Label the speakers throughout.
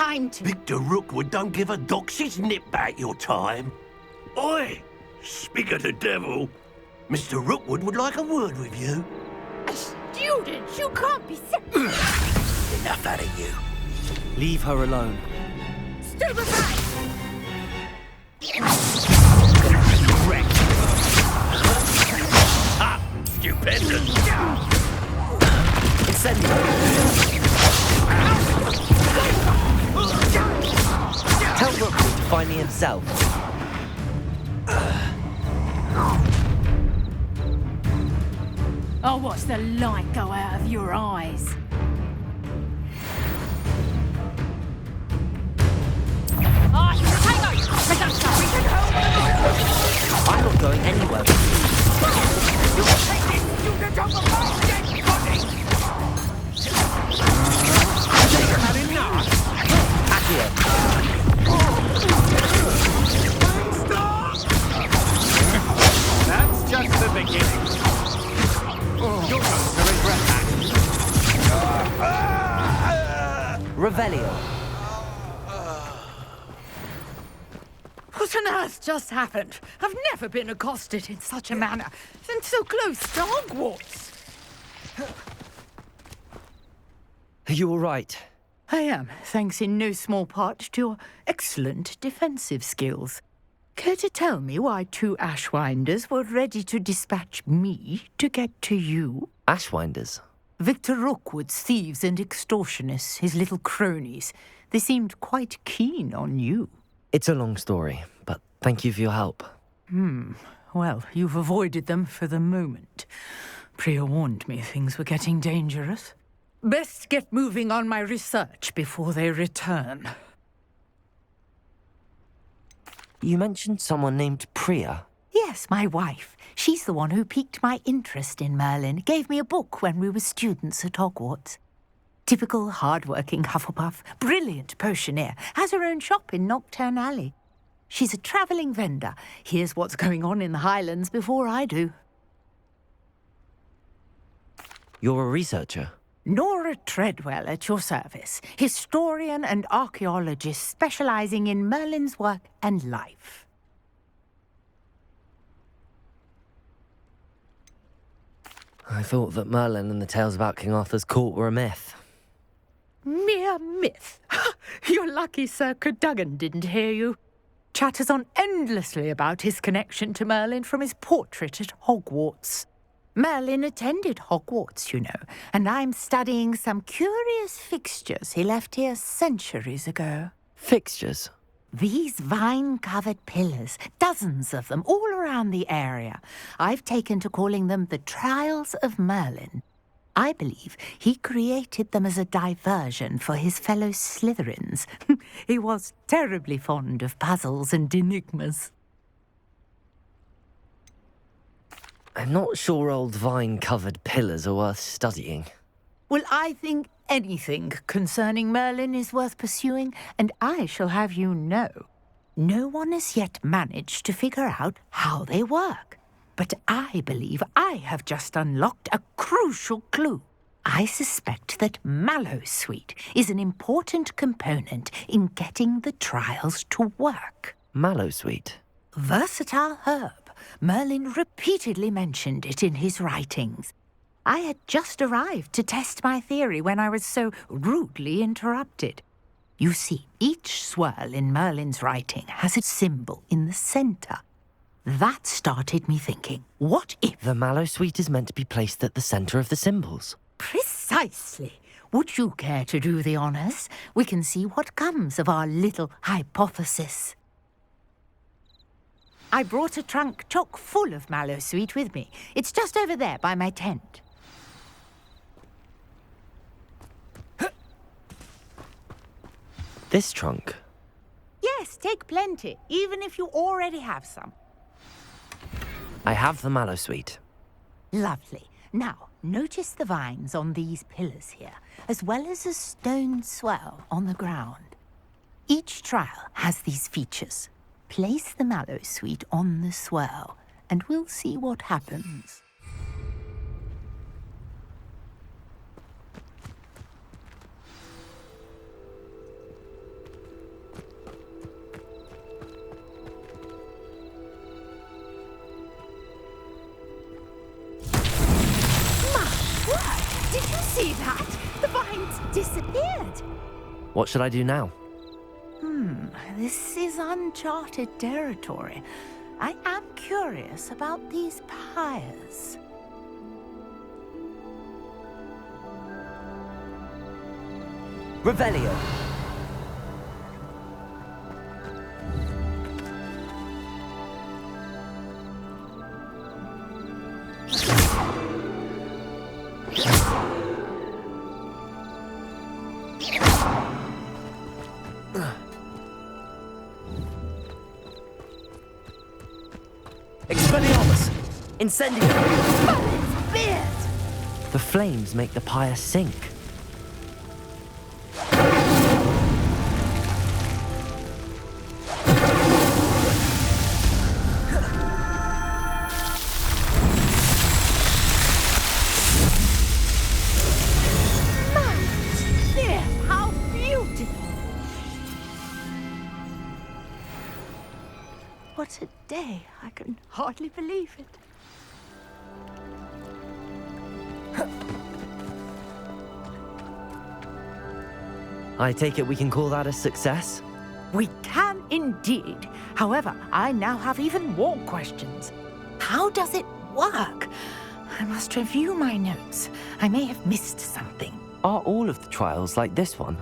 Speaker 1: time to...
Speaker 2: Victor Rookwood don't give a doxy's nip back your time. Oi! Speak of the devil. Mr. Rookwood would like a word with you.
Speaker 1: A student? You can't be...
Speaker 2: Enough out of you.
Speaker 3: Leave her alone.
Speaker 1: Stupefy!
Speaker 2: Stupendous.
Speaker 3: Tell Rookwood to find me himself.
Speaker 1: I'll watch the light go out of your eyes.
Speaker 3: I'm not going anywhere.
Speaker 4: That's just the beginning. You're going to regret that.
Speaker 3: Revelio.
Speaker 1: What on earth just happened? I've never been accosted in such a manner, and so close to Hogwarts.
Speaker 3: Are you all right?
Speaker 1: I am, thanks in no small part to your excellent defensive skills. Care to tell me why 2 Ashwinders were ready to dispatch me to get to you?
Speaker 3: Ashwinders?
Speaker 1: Victor Rookwood's thieves and extortionists, his little cronies. They seemed quite keen on you.
Speaker 3: It's a long story, but thank you for your help.
Speaker 1: Well, you've avoided them for the moment. Priya warned me things were getting dangerous. Best get moving on my research before they return.
Speaker 3: You mentioned someone named Priya.
Speaker 1: Yes, my wife. She's the one who piqued my interest in Merlin, gave me a book when we were students at Hogwarts. Typical hard-working Hufflepuff, brilliant potioneer, has her own shop in Diagon Alley. She's a travelling vendor, hears what's going on in the Highlands before I do.
Speaker 3: You're a researcher?
Speaker 1: Nora Treadwell at your service, historian and archaeologist specialising in Merlin's work and life.
Speaker 3: I thought that Merlin and the tales about King Arthur's court were a myth.
Speaker 1: Mere myth. You're lucky Sir Cadogan didn't hear you. Chatters on endlessly about his connection to Merlin from his portrait at Hogwarts. Merlin attended Hogwarts, you know, and I'm studying some curious fixtures he left here centuries ago.
Speaker 3: Fixtures?
Speaker 1: These vine-covered pillars, dozens of them, all around the area. I've taken to calling them the Trials of Merlin. I believe he created them as a diversion for his fellow Slytherins. He was terribly fond of puzzles and enigmas.
Speaker 3: I'm not sure old vine-covered pillars are worth studying.
Speaker 1: Well, I think anything concerning Merlin is worth pursuing, and I shall have you know. No one has yet managed to figure out how they work. But I believe I have just unlocked a crucial clue. I suspect that Mallowsweet is an important component in getting the trials to work.
Speaker 3: Mallowsweet?
Speaker 1: Versatile herb. Merlin repeatedly mentioned it in his writings. I had just arrived to test my theory when I was so rudely interrupted. You see, each swirl in Merlin's writing has a symbol in the centre. That started me thinking, what if...
Speaker 3: The Mallowsweet is meant to be placed at the centre of the symbols.
Speaker 1: Precisely. Would you care to do the honours? We can see what comes of our little hypothesis. I brought a trunk chock full of Mallowsweet with me. It's just over there by my tent.
Speaker 3: This trunk?
Speaker 1: Yes, take plenty, even if you already have some.
Speaker 3: I have the Mallowsweet.
Speaker 1: Lovely. Now, notice the vines on these pillars here, as well as a stone swell on the ground. Each trial has these features. Place the Mallowsweet on the swirl, and we'll see what happens.
Speaker 3: What should I do now?
Speaker 1: This is uncharted territory. I am curious about these pyres.
Speaker 3: Revelio. Expelliarmus! Incendio!
Speaker 1: Spears!
Speaker 3: The flames make the pyre sink.
Speaker 1: How beautiful! What a day. I can hardly believe it.
Speaker 3: I take it we can call that a success?
Speaker 1: We can indeed. However, I now have even more questions. How does it work? I must review my notes. I may have missed something.
Speaker 3: Are all of the trials like this one?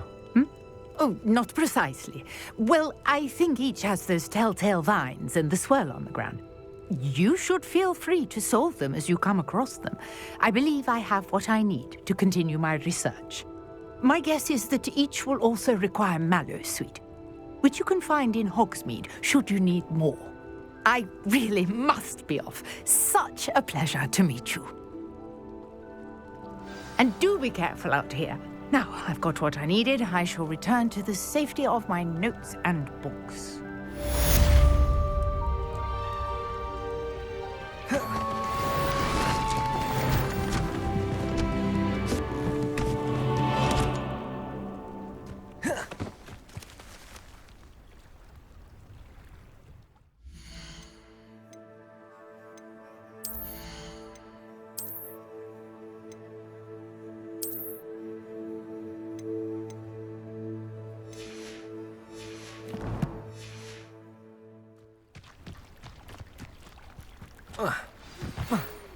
Speaker 1: Oh, not precisely. Well, I think each has those telltale vines and the swirl on the ground. You should feel free to solve them as you come across them. I believe I have what I need to continue my research. My guess is that each will also require Mallowsweet, which you can find in Hogsmeade should you need more. I really must be off. Such a pleasure to meet you. And do be careful out here. Now I've got what I needed, I shall return to the safety of my notes and books.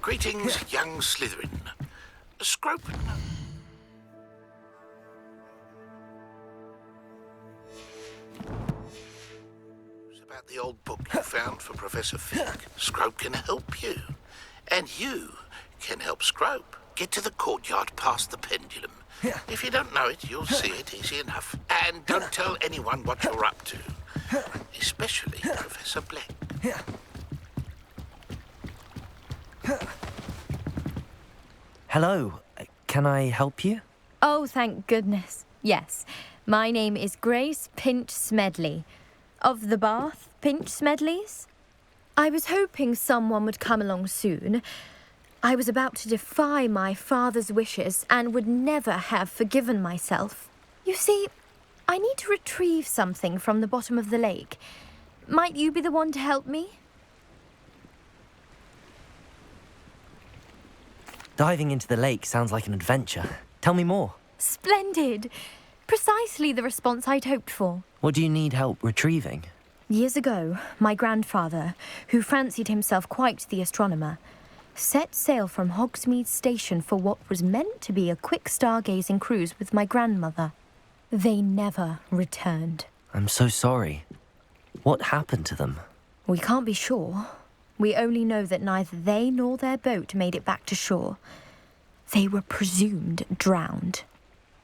Speaker 2: Greetings, young Slytherin. Scropen. It's about the old book you found for Professor Fig. Scrope can help you. And you can help Scrope. Get to the courtyard past the pendulum. If you don't know it, you'll see it easy enough. And don't tell anyone what you're up to. Especially Professor Black.
Speaker 3: Hello, can I help you?
Speaker 5: Oh, thank goodness. Yes. My name is Grace Pinch Smedley. Of the Bath Pinch Smedleys? I was hoping someone would come along soon. I was about to defy my father's wishes and would never have forgiven myself. You see, I need to retrieve something from the bottom of the lake. Might you be the one to help me?
Speaker 3: Diving into the lake sounds like an adventure. Tell me more.
Speaker 5: Splendid! Precisely the response I'd hoped for.
Speaker 3: What do you need help retrieving?
Speaker 5: Years ago, my grandfather, who fancied himself quite the astronomer, set sail from Hogsmeade Station for what was meant to be a quick stargazing cruise with my grandmother. They never returned.
Speaker 3: I'm so sorry. What happened to them?
Speaker 5: We can't be sure. We only know that neither they nor their boat made it back to shore. They were presumed drowned.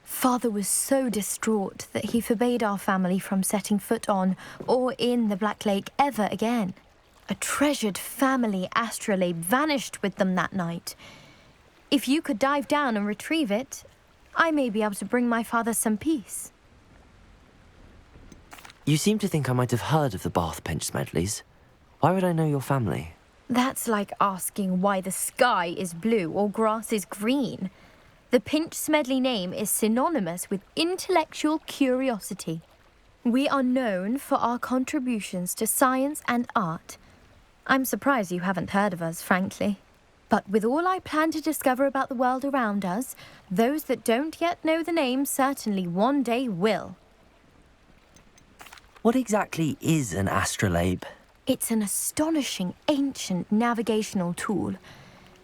Speaker 5: Father was so distraught that he forbade our family from setting foot on or in the Black Lake ever again. A treasured family astrolabe vanished with them that night. If you could dive down and retrieve it, I may be able to bring my father some peace.
Speaker 3: You seem to think I might have heard of the Bath Pinch Smedleys. Why would I know your family?
Speaker 5: That's like asking why the sky is blue or grass is green. The Pinch Smedley name is synonymous with intellectual curiosity. We are known for our contributions to science and art. I'm surprised you haven't heard of us, frankly. But with all I plan to discover about the world around us, those that don't yet know the name certainly one day will.
Speaker 3: What exactly is an astrolabe?
Speaker 5: It's an astonishing ancient navigational tool,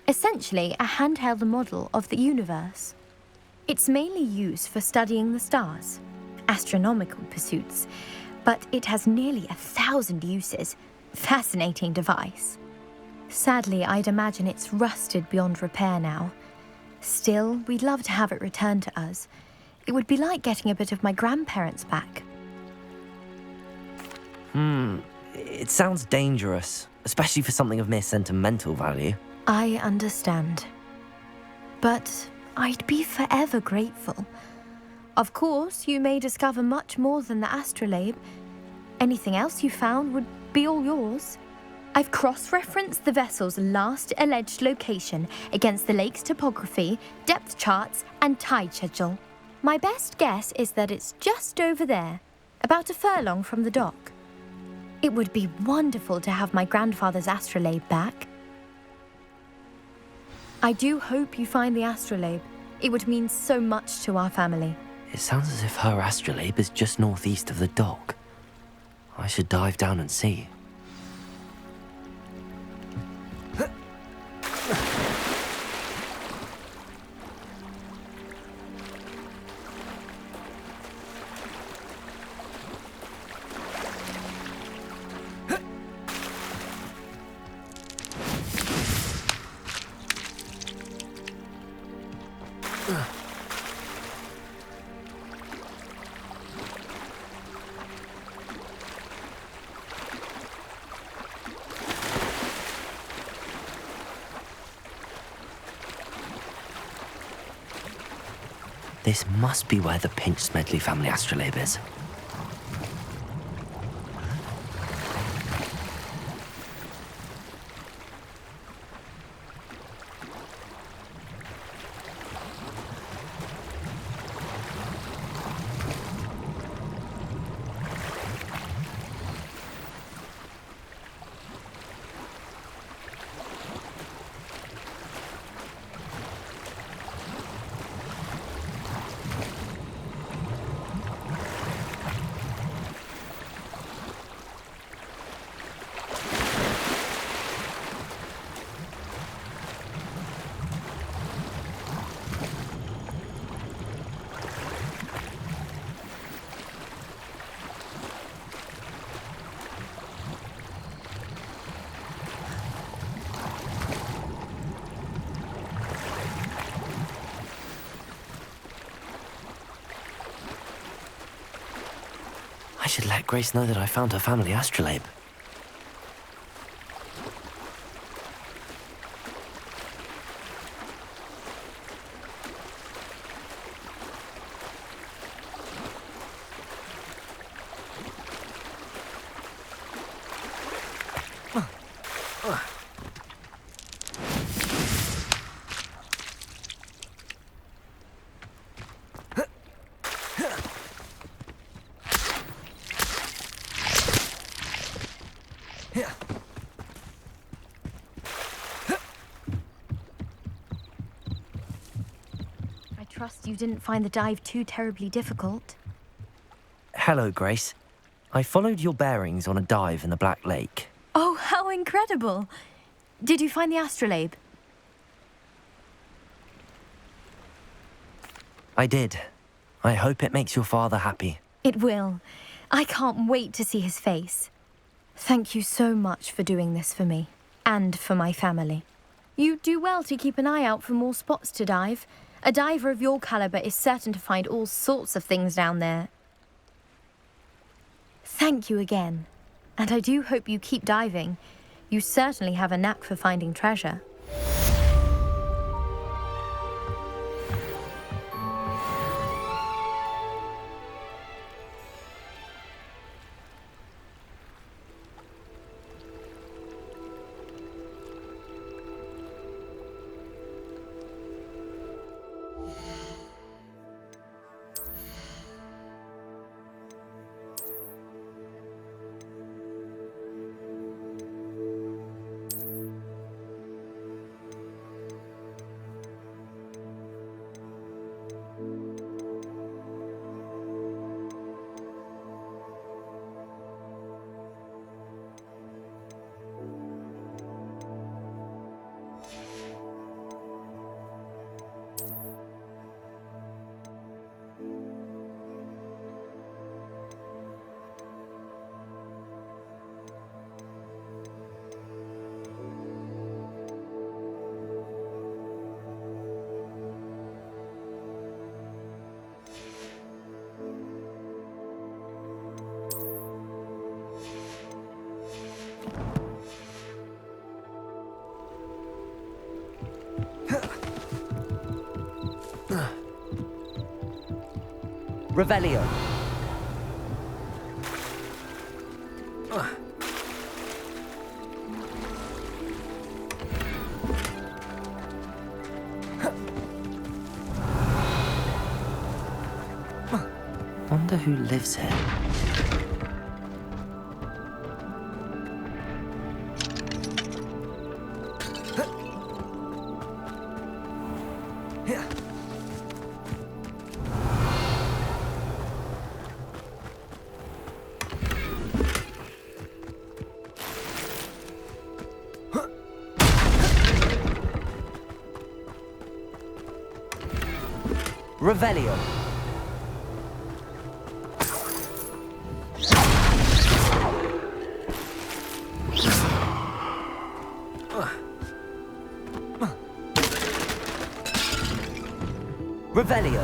Speaker 5: essentially a handheld model of the universe. It's mainly used for studying the stars, astronomical pursuits, but it has nearly 1,000 uses. Fascinating device. Sadly, I'd imagine it's rusted beyond repair now. Still, we'd love to have it returned to us. It would be like getting a bit of my grandparents back.
Speaker 3: It sounds dangerous, especially for something of mere sentimental value.
Speaker 5: I understand. But I'd be forever grateful. Of course, you may discover much more than the astrolabe. Anything else you found would be all yours. I've cross-referenced the vessel's last alleged location against the lake's topography, depth charts, and tide schedule. My best guess is that it's just over there, about a furlong from the dock. It would be wonderful to have my grandfather's astrolabe back. I do hope you find the astrolabe. It would mean so much to our family.
Speaker 3: It sounds as if her astrolabe is just northeast of the dock. I should dive down and see. This must be where the Pinch Smedley family astrolabe is. I should let Grace know that I found her family astrolabe.
Speaker 5: I trust you didn't find the dive too terribly difficult.
Speaker 3: Hello, Grace. I followed your bearings on a dive in the Black Lake.
Speaker 5: Oh, how incredible! Did you find the astrolabe?
Speaker 3: I did. I hope it makes your father happy.
Speaker 5: It will. I can't wait to see his face. Thank you so much for doing this for me, and for my family. You do well to keep an eye out for more spots to dive. A diver of your caliber is certain to find all sorts of things down there. Thank you again. And I do hope you keep diving. You certainly have a knack for finding treasure.
Speaker 3: Revelio. Wonder who lives here. Revelio. Revelio.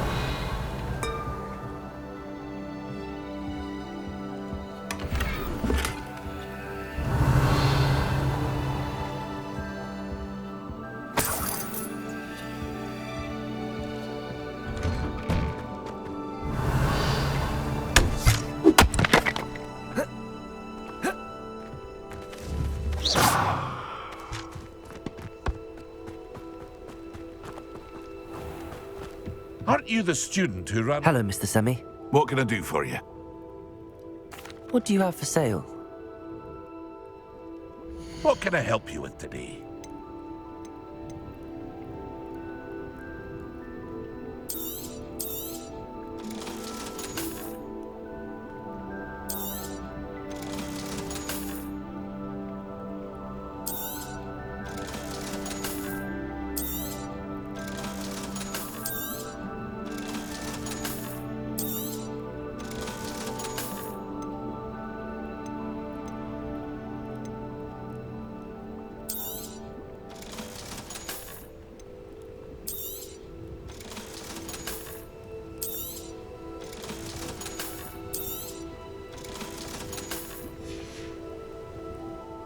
Speaker 2: Aren't you the student who ran...
Speaker 3: Hello, Mr. Semi.
Speaker 2: What can I do for you?
Speaker 3: What do you have for sale?
Speaker 2: What can I help you with today?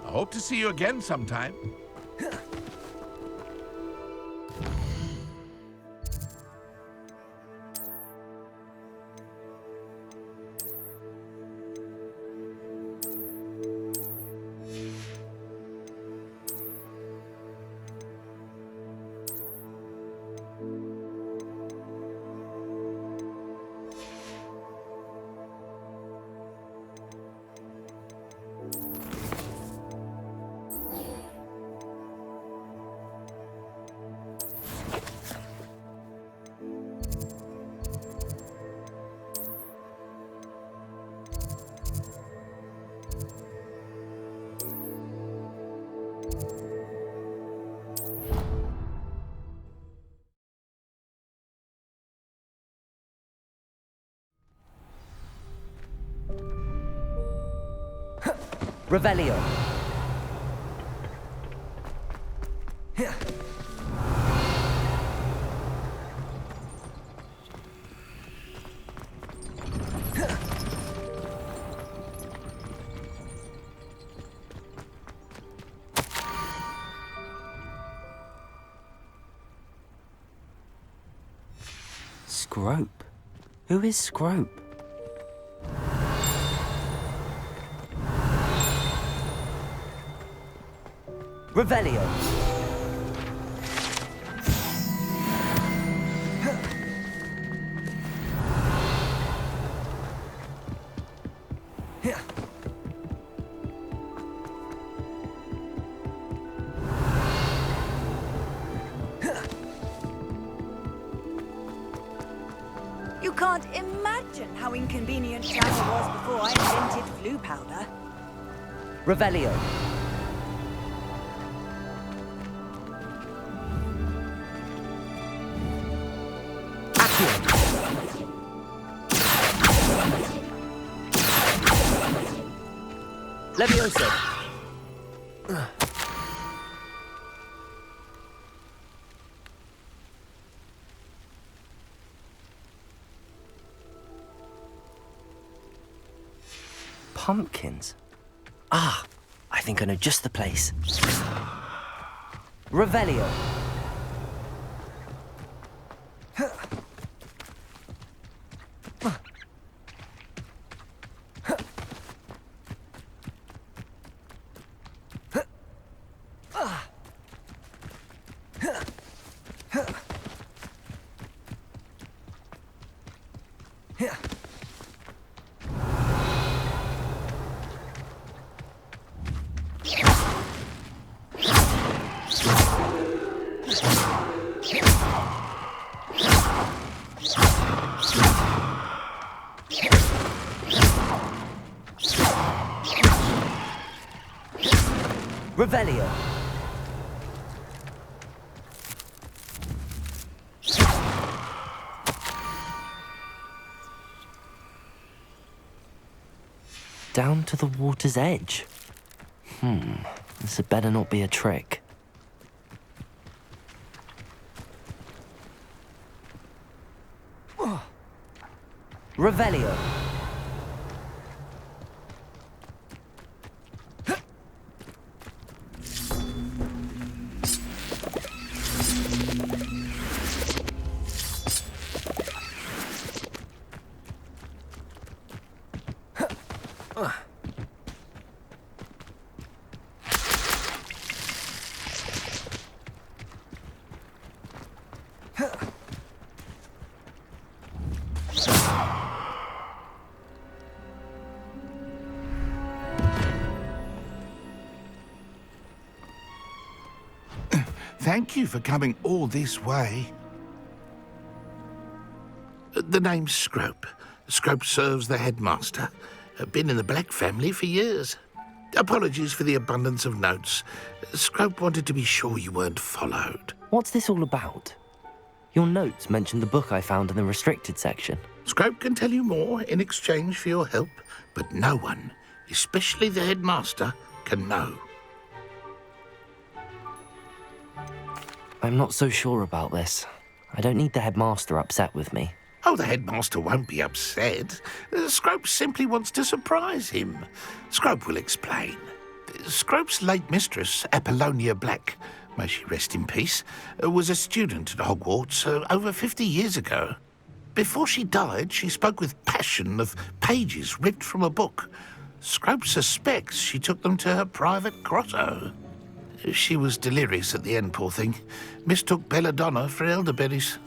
Speaker 2: I hope to see you again sometime.
Speaker 3: Revelio. Scrope? Who is Scrope? Revelio.
Speaker 6: You can't imagine how inconvenient travel was before I invented blue powder.
Speaker 3: Revelio. Levioso. Pumpkins. Ah, I think I know just the place. Revelio. Revelio. Down to the water's edge. This had better not be a trick. Revelio.
Speaker 2: Thank you for coming all this way. The name's Scrope. Scrope serves the headmaster. Been in the Black family for years. Apologies for the abundance of notes. Scrope wanted to be sure you weren't followed.
Speaker 3: What's this all about? Your notes mentioned the book I found in the restricted section.
Speaker 2: Scrope can tell you more in exchange for your help, but no one, especially the headmaster, can know.
Speaker 3: I'm not so sure about this. I don't need the headmaster upset with me.
Speaker 2: Oh, the headmaster won't be upset. Scrope simply wants to surprise him. Scrope will explain. Scrope's late mistress, Apollonia Black, may she rest in peace, was a student at Hogwarts over 50 years ago. Before she died, she spoke with passion of pages ripped from a book. Scrope suspects she took them to her private grotto. She was delirious at the end, poor thing. Mistook belladonna for elderberries.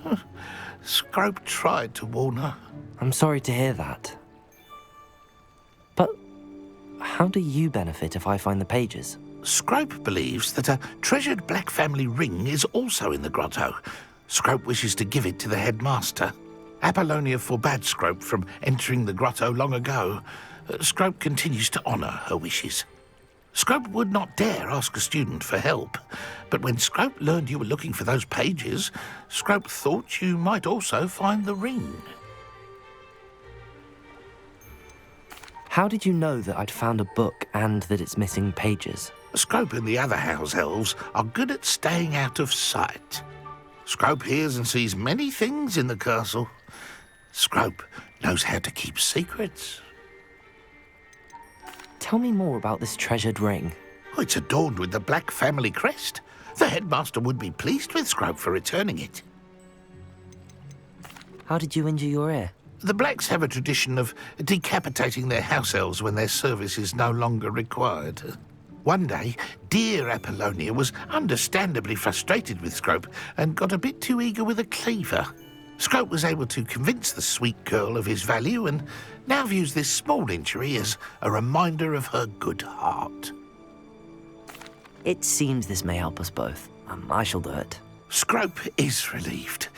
Speaker 2: Scrope tried to warn her.
Speaker 3: I'm sorry to hear that. But how do you benefit if I find the pages?
Speaker 2: Scrope believes that a treasured Black family ring is also in the grotto. Scrope wishes to give it to the headmaster. Apollonia forbade Scrope from entering the grotto long ago. Scrope continues to honour her wishes. Scrope would not dare ask a student for help, but when Scrope learned you were looking for those pages, Scrope thought you might also find the ring.
Speaker 3: How did you know that I'd found a book and that it's missing pages?
Speaker 2: Scrope and the other house elves are good at staying out of sight. Scrope hears and sees many things in the castle. Scrope knows how to keep secrets.
Speaker 3: Tell me more about this treasured ring.
Speaker 2: Oh, it's adorned with the Black family crest. The headmaster would be pleased with Scrope for returning it.
Speaker 3: How did you injure your ear?
Speaker 2: The Blacks have a tradition of decapitating their house elves when their service is no longer required. One day, dear Apollonia was understandably frustrated with Scrope and got a bit too eager with a cleaver. Scrope was able to convince the sweet girl of his value and now views this small injury as a reminder of her good heart.
Speaker 3: It seems this may help us both. I shall do it.
Speaker 2: Scrope is relieved.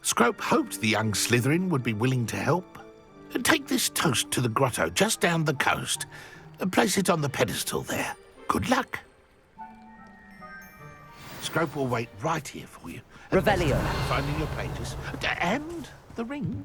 Speaker 2: Scrope hoped the young Slytherin would be willing to help. Take this toast to the grotto just down the coast and place it on the pedestal there. Good luck. Scrope will wait right here for you.
Speaker 3: Revelio.
Speaker 2: Finding your pages. And the ring.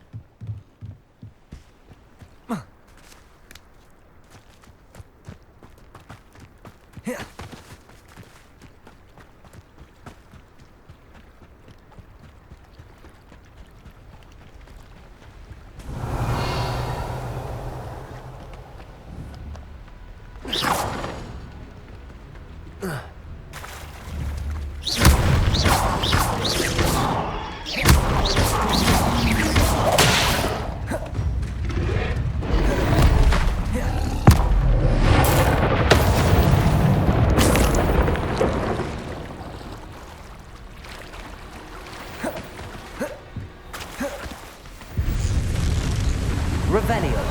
Speaker 3: Revelio.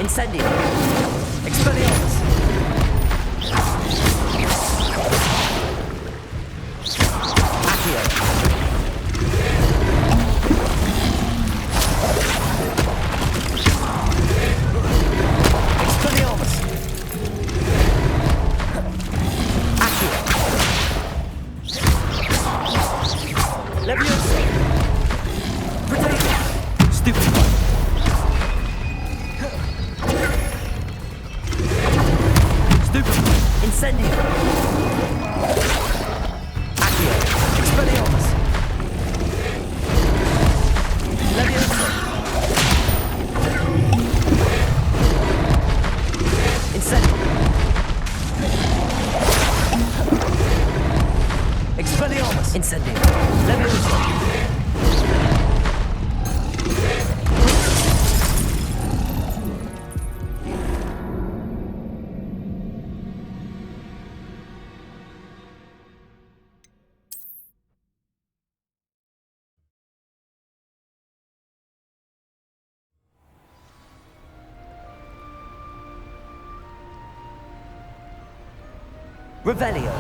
Speaker 3: Incendio. Expelliarmus. Accio. Expelliarmus. Accio. Leviosa. Protego. Stupefy. Stupefy. Incendio. Accio. Expelliarmus. Leviosa. Incendio. Expelliarmus. Incendio. Leviosa. Revelio.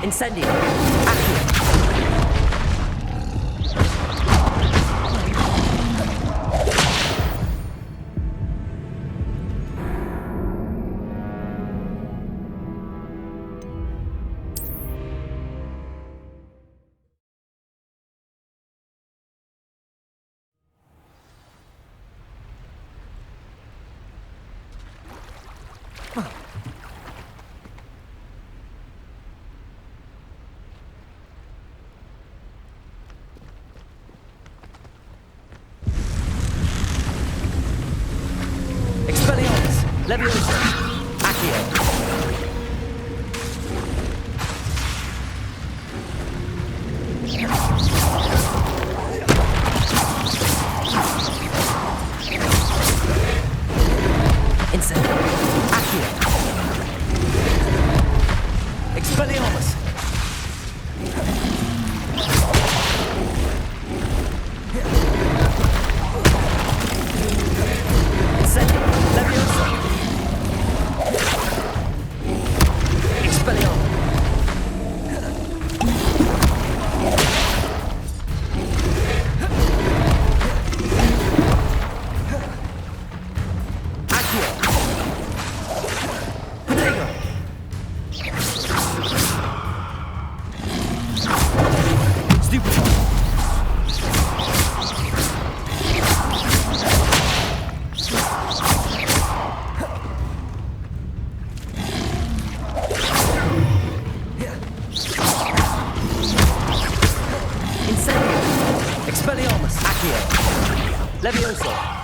Speaker 3: Incendio. Accio. Leviosa. Accio. Incendio. Accio. Expelliarmus. Incendio. Leviosa. Expelliarmus. Expelliarmus. Accio. Levioso!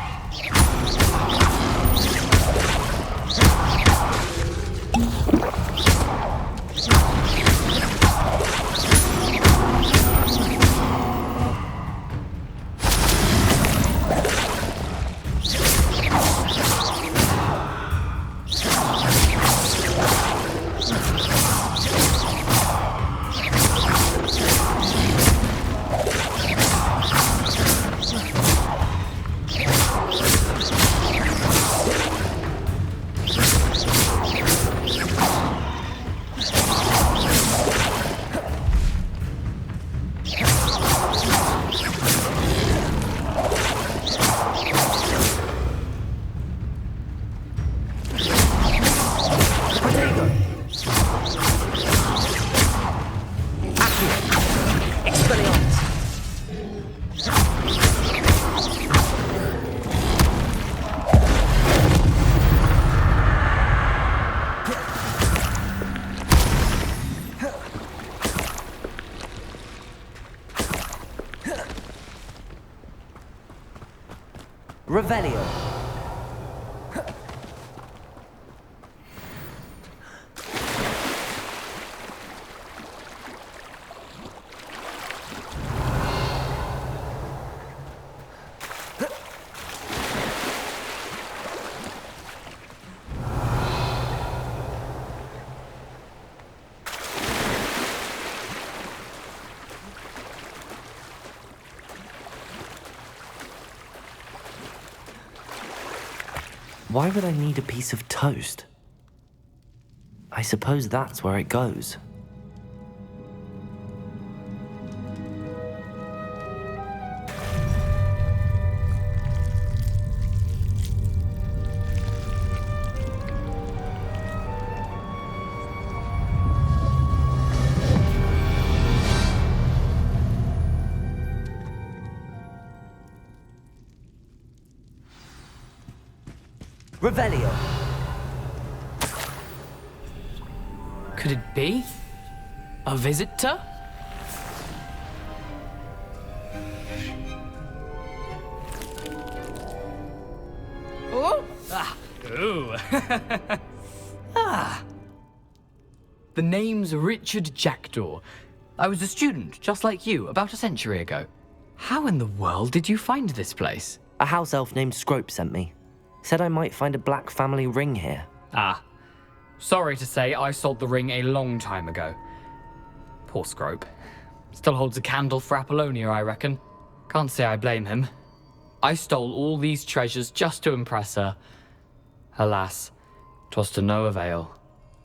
Speaker 3: Revelio. Why would I need a piece of toast? I suppose that's where it goes. Revelio.
Speaker 7: Could it be? A visitor? Oh! Ah! Ooh! Ah! The name's Richard Jackdaw. I was a student, just like you, about a century ago. How in the world did you find this place?
Speaker 3: A house elf named Scrope sent me. Said I might find a black family ring here.
Speaker 7: Ah. Sorry to say, I sold the ring a long time ago. Poor Scrope. Still holds a candle for Apollonia, I reckon. Can't say I blame him. I stole all these treasures just to impress her. Alas, 'twas to no avail.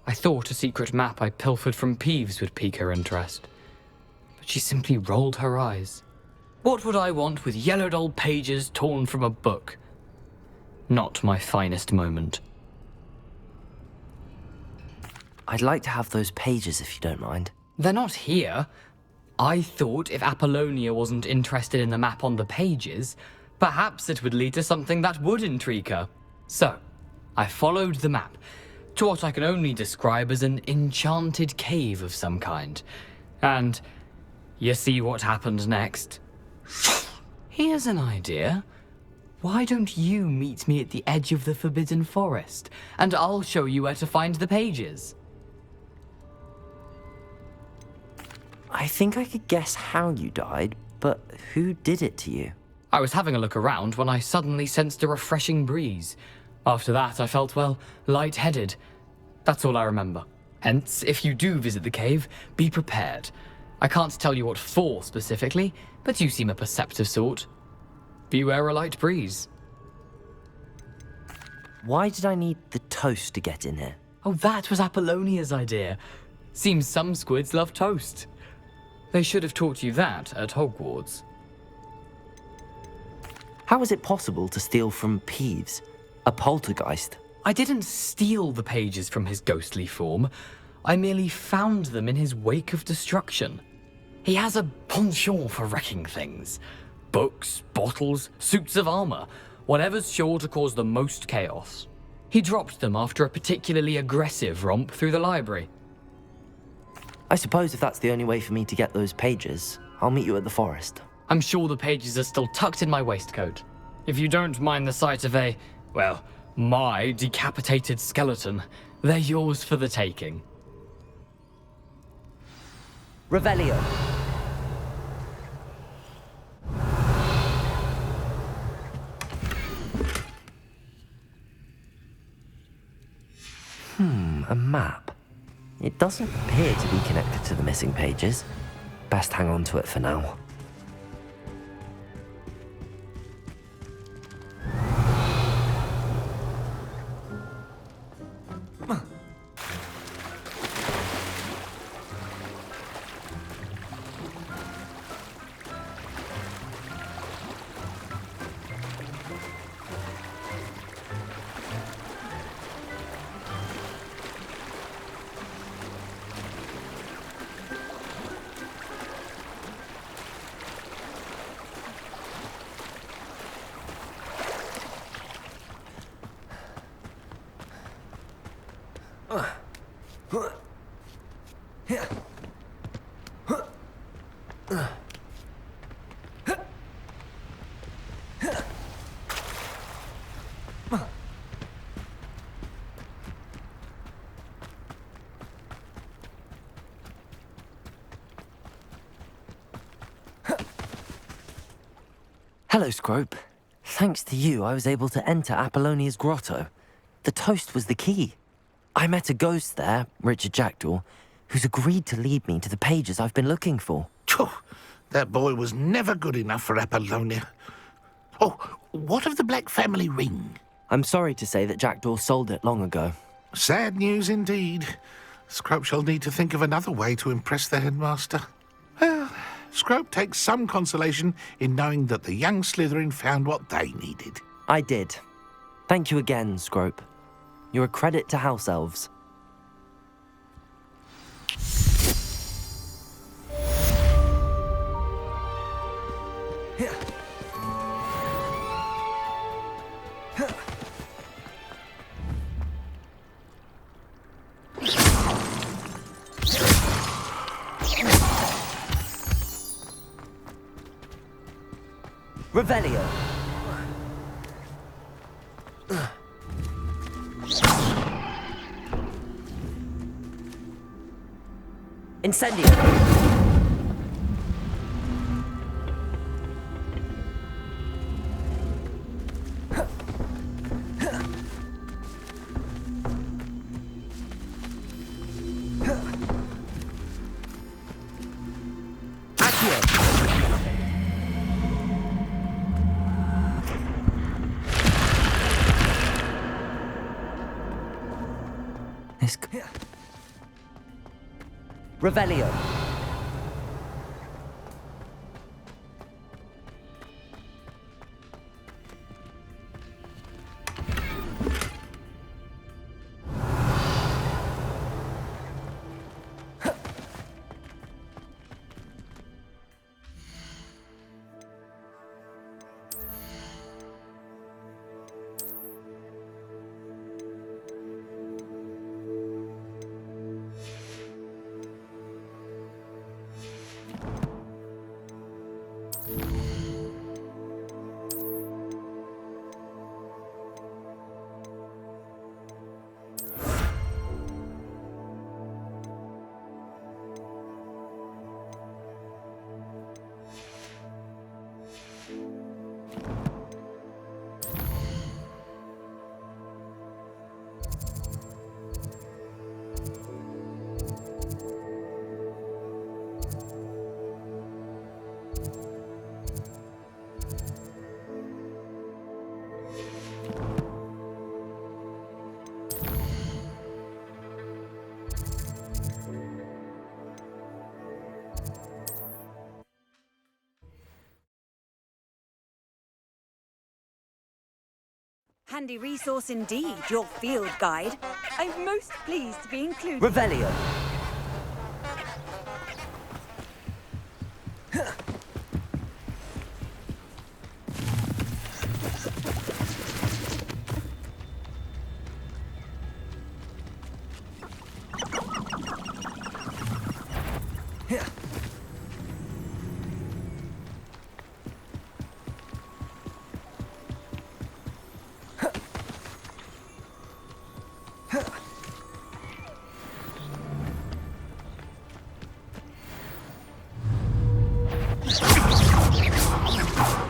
Speaker 7: I thought a secret map I pilfered from Peeves would pique her interest. But she simply rolled her eyes. What would I want with yellowed old pages torn from a book? Not my finest moment.
Speaker 3: I'd like to have those pages if you don't mind.
Speaker 7: They're not here. I thought if Apollonia wasn't interested in the map on the pages, perhaps it would lead to something that would intrigue her. So, I followed the map to what I can only describe as an enchanted cave of some kind. And you see what happened next? Here's an idea. Why don't you meet me at the edge of the Forbidden Forest, and I'll show you where to find the pages?
Speaker 3: I think I could guess how you died, but who did it to you?
Speaker 7: I was having a look around when I suddenly sensed a refreshing breeze. After that, I felt, well, lightheaded. That's all I remember. Hence, if you do visit the cave, be prepared. I can't tell you what for specifically, but you seem a perceptive sort. Beware a light breeze.
Speaker 3: Why did I need the toast to get in here?
Speaker 7: Oh, that was Apollonia's idea. Seems some squids love toast. They should have taught you that at Hogwarts.
Speaker 3: How is it possible to steal from Peeves, a poltergeist?
Speaker 7: I didn't steal the pages from his ghostly form. I merely found them in his wake of destruction. He has a penchant for wrecking things. Books, bottles, suits of armor, whatever's sure to cause the most chaos. He dropped them after a particularly aggressive romp through the library.
Speaker 3: I suppose if that's the only way for me to get those pages, I'll meet you at the forest.
Speaker 7: I'm sure the pages are still tucked in my waistcoat. If you don't mind the sight of my decapitated skeleton, they're yours for the taking.
Speaker 3: Revelio. A map. It doesn't appear to be connected to the missing pages. Best hang on to it for now. Hello, Scrope. Thanks to you, I was able to enter Apollonia's grotto. The toast was the key. I met a ghost there, Richard Jackdaw, who's agreed to lead me to the pages I've been looking for.
Speaker 2: Phew, that boy was never good enough for Apollonia. Oh, what of the Black family ring?
Speaker 3: I'm sorry to say that Jackdaw sold it long ago.
Speaker 2: Sad news indeed. Scrope shall need to think of another way to impress the headmaster. Well, Scrope takes some consolation in knowing that the young Slytherin found what they needed.
Speaker 3: I did. Thank you again, Scrope. You're a credit to House Elves. Revelio. Incendio. Revelio.
Speaker 6: Handy resource indeed, your field guide. I'm most pleased to be included.
Speaker 3: Revelio.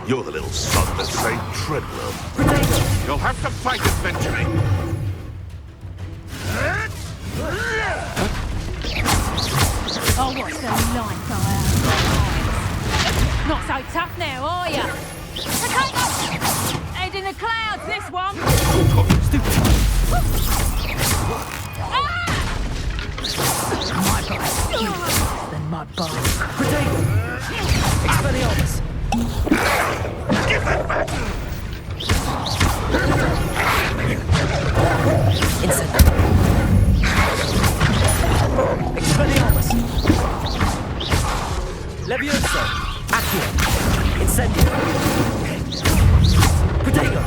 Speaker 2: You're the little son that saved Treadwell. You'll have to fight eventually.
Speaker 8: Oh, what's the life I have? Not so tough now, are ya? Head in the clouds, this one!
Speaker 1: My bite is worse than my bite.
Speaker 3: Expelliarmus!
Speaker 2: Give that back!
Speaker 3: Incendiary! Expelliarmus! Levioso! Accio! Incendio! Protego!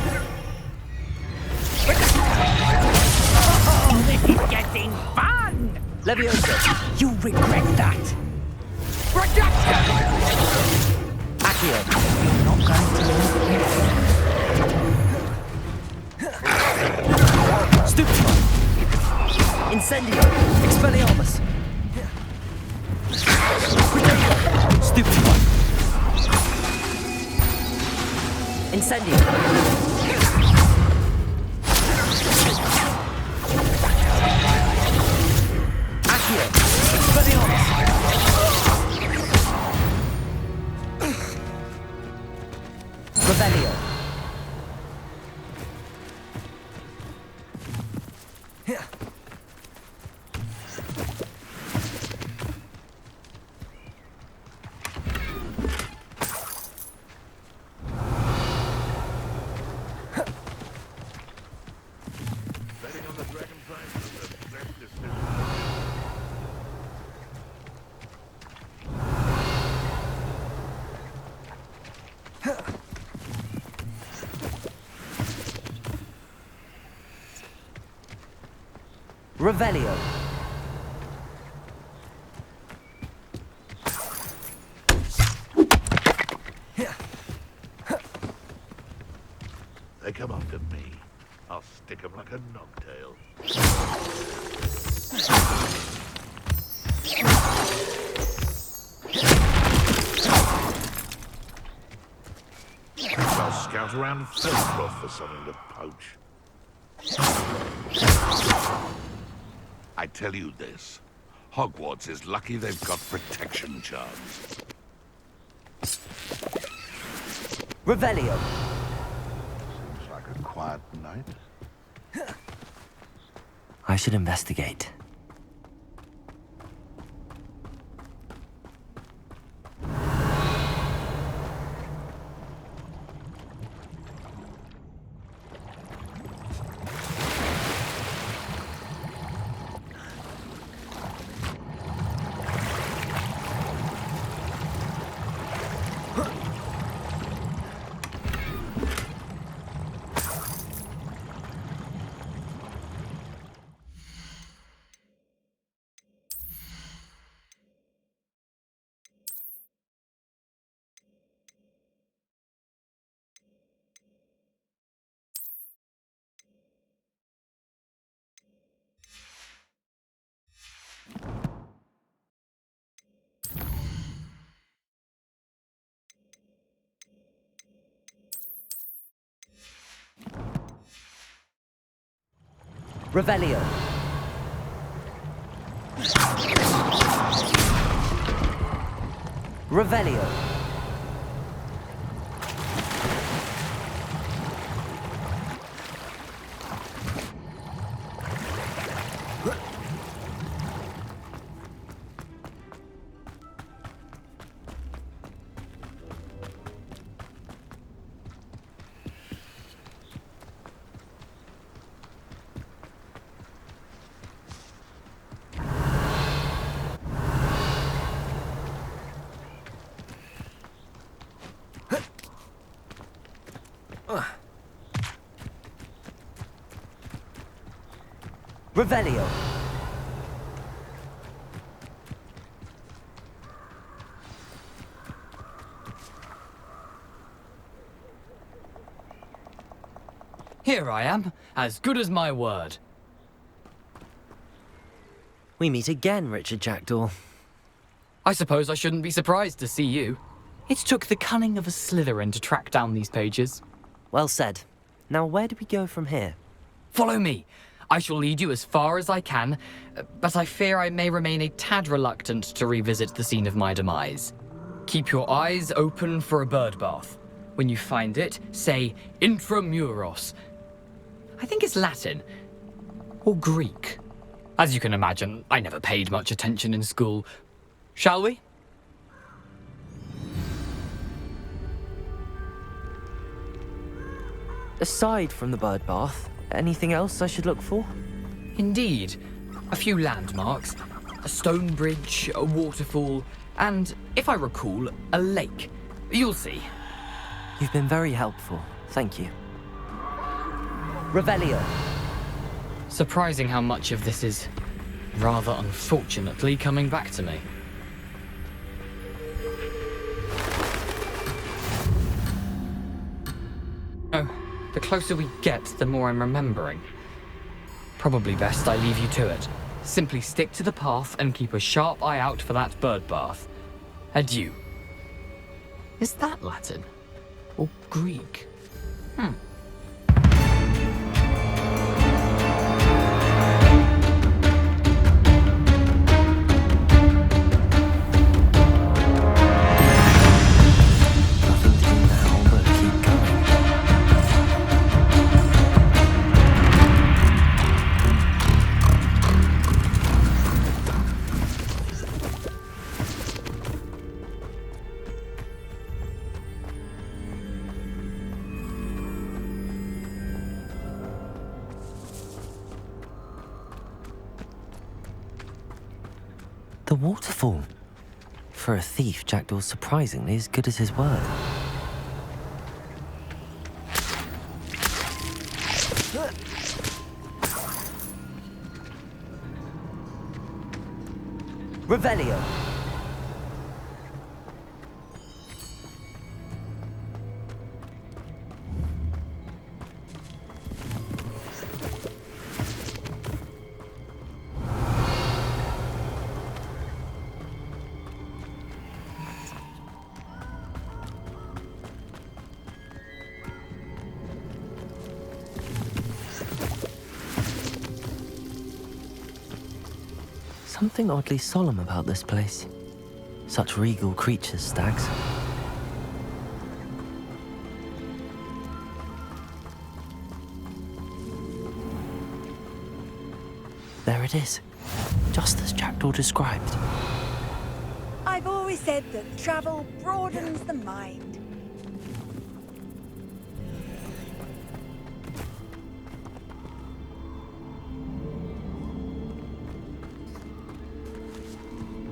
Speaker 1: Oh, this is getting fun!
Speaker 3: Levioso!
Speaker 1: You'll regret that. Reduction!
Speaker 3: Accio!
Speaker 1: You're not going to
Speaker 3: Stupefy! Incendio! Expelliarmus! Stupefy! Incendio! Accio! Expelliarmus! Revelio!
Speaker 2: Betting on the dragon prize was the best decision.
Speaker 3: Revelio!
Speaker 2: They come after me. I'll stick 'em like a knocktail. I'll scout around Felcroft for something to poach. I tell you this, Hogwarts is lucky they've got protection charms.
Speaker 3: Revelio!
Speaker 2: Seems like a quiet night.
Speaker 3: I should investigate. Revelio! Revelio! Revelio!
Speaker 7: Here I am, as good as my word.
Speaker 3: We meet again, Richard Jackdaw.
Speaker 7: I suppose I shouldn't be surprised to see you. It took the cunning of a Slytherin to track down these pages.
Speaker 3: Well said. Now, where do we go from here?
Speaker 7: Follow me. I shall lead you as far as I can, but I fear I may remain a tad reluctant to revisit the scene of my demise. Keep your eyes open for a bird bath. When you find it, say intramuros. I think it's Latin. Or Greek. As you can imagine, I never paid much attention in school. Shall we?
Speaker 3: Aside from the bird bath, anything else I should look for?
Speaker 7: Indeed. A few landmarks. A stone bridge, a waterfall, and, if I recall, a lake. You'll see.
Speaker 3: You've been very helpful. Thank you. Revelio.
Speaker 7: Surprising how much of this is, rather unfortunately, coming back to me. Oh, the closer we get, the more I'm remembering. Probably best I leave you to it. Simply stick to the path and keep a sharp eye out for that bird bath. Adieu. Is that Latin? Or Greek?
Speaker 3: Nothing to do now but keep going. The waterfall. For a thief, Jackdaw's surprisingly as good as his word. Revelio. Something oddly solemn about this place. Such regal creatures, stags. There it is, just as Jackdaw described.
Speaker 6: I've always said that travel broadens the mind.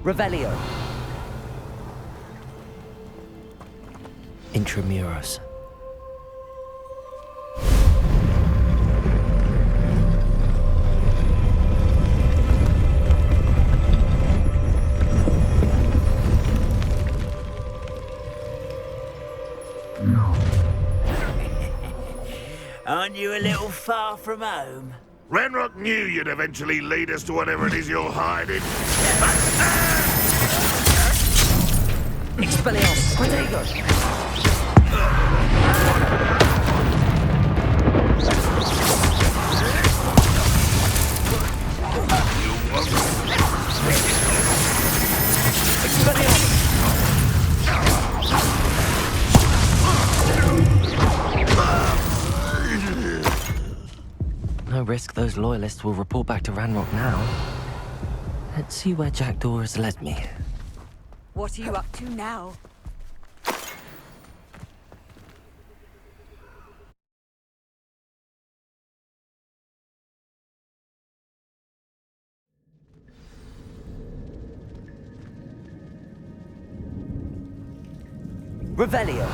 Speaker 3: Revelio. Intramuros.
Speaker 9: Aren't you a little far from home?
Speaker 2: Ranrock knew you'd eventually lead us to whatever it is you're hiding.
Speaker 3: Expelliarmus. Diagon. No risk those loyalists will report back to Ranrock now. Let's see where Jackdaw has led me.
Speaker 6: What are you up to now?
Speaker 3: Revelio.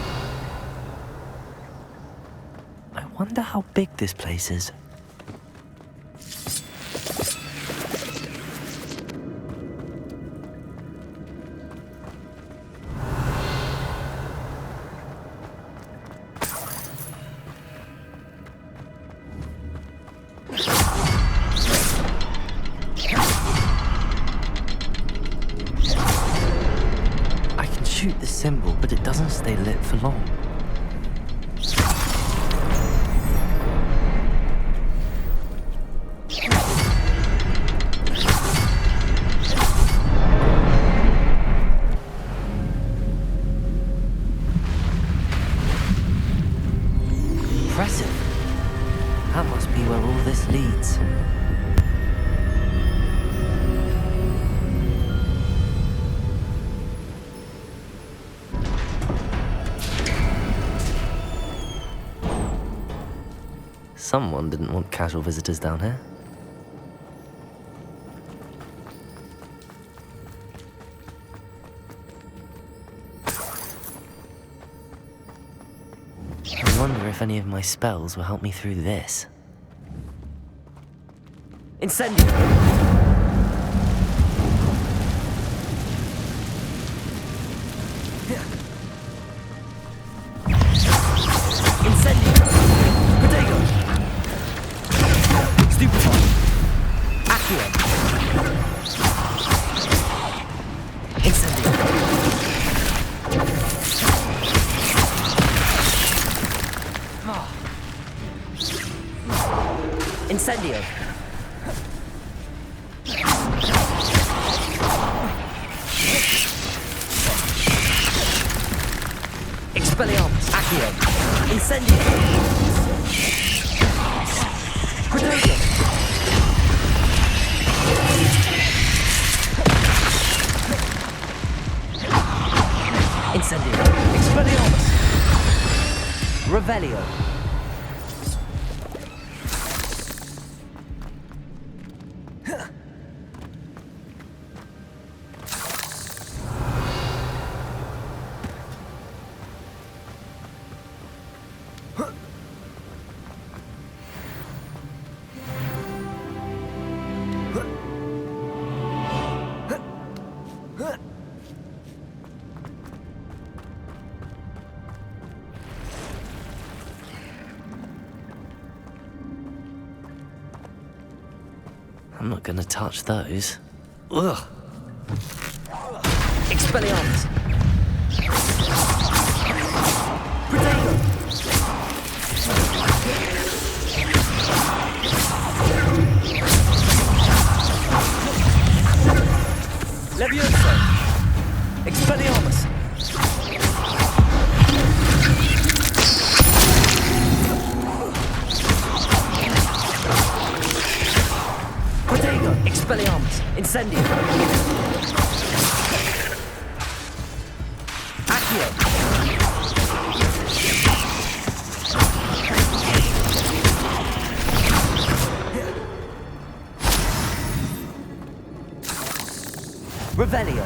Speaker 3: I wonder how big this place is. shoot the symbol, but it doesn't stay lit for long. Impressive. That must be where all this leads. Someone didn't want casual visitors down here. I wonder if any of my spells will help me through this. Incendio! Incendio! Diagon! Stupefy! Accio! Incendio! Incendio! Expelliarmus! Accio! Incendio! Diagon! Incendio! Expelliarmus! Revelio! I'm not gonna touch those. Ugh! Expelliarmus! Diagon! Levioso! Expelliarmus! Diagon! Expelliarmus! Incendio! Accio! Revelio!